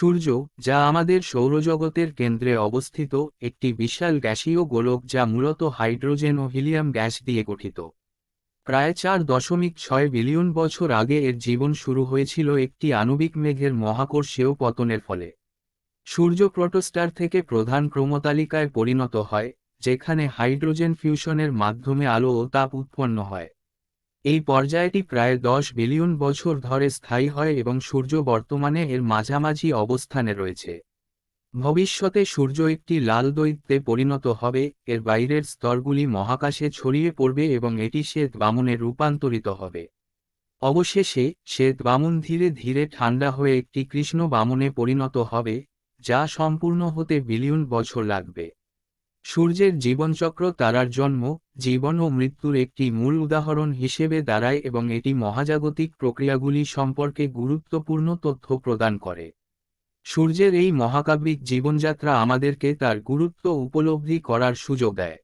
সূর্য, যা আমাদের সৌরজগতের কেন্দ্রে অবস্থিত, একটি বিশাল গ্যাসীয় গোলক যা মূলত হাইড্রোজেন ও হিলিয়াম গ্যাস দিয়ে গঠিত। প্রায় 4.6 বিলিয়ন বছর আগে এর জীবন শুরু হয়েছিল একটি আণবিক মেঘের মহাকর্ষীয় পতনের ফলে। সূর্য প্রোটোস্টার থেকে প্রধান ক্রমতালিকায় পরিণত হয়, যেখানে হাইড্রোজেন ফিউশনের মাধ্যমে আলো ও তাপ উৎপন্ন হয়। এই পর্যায়টি প্রায় 10 বিলিয়ন বছর ধরে স্থায়ী হয় এবং সূর্য বর্তমানে এর মাঝামাঝি অবস্থানে রয়েছে। ভবিষ্যতে সূর্য একটি লাল দৈত্যে পরিণত হবে, এর বাইরের স্তরগুলি মহাকাশে ছড়িয়ে পড়বে এবং এটি শ্বেত বামনে রূপান্তরিত হবে। অবশেষে শ্বেত বামন ধীরে ধীরে ঠান্ডা হয়ে একটি কৃষ্ণ বামনে পরিণত হবে, যা সম্পূর্ণ হতে বিলিয়ন বছর লাগবে। সূর্যের জীবনচক্র তারার জন্ম, জীবন ও মৃত্যুর একটি মূল উদাহরণ হিসেবে দাঁড়ায় এবং এটি মহাজাগতিক প্রক্রিয়াগুলি সম্পর্কে গুরুত্বপূর্ণ তথ্য প্রদান করে। সূর্যের এই মহাকাব্যিক জীবনযাত্রা আমাদেরকে তার গুরুত্ব উপলব্ধি করার সুযোগ দেয়।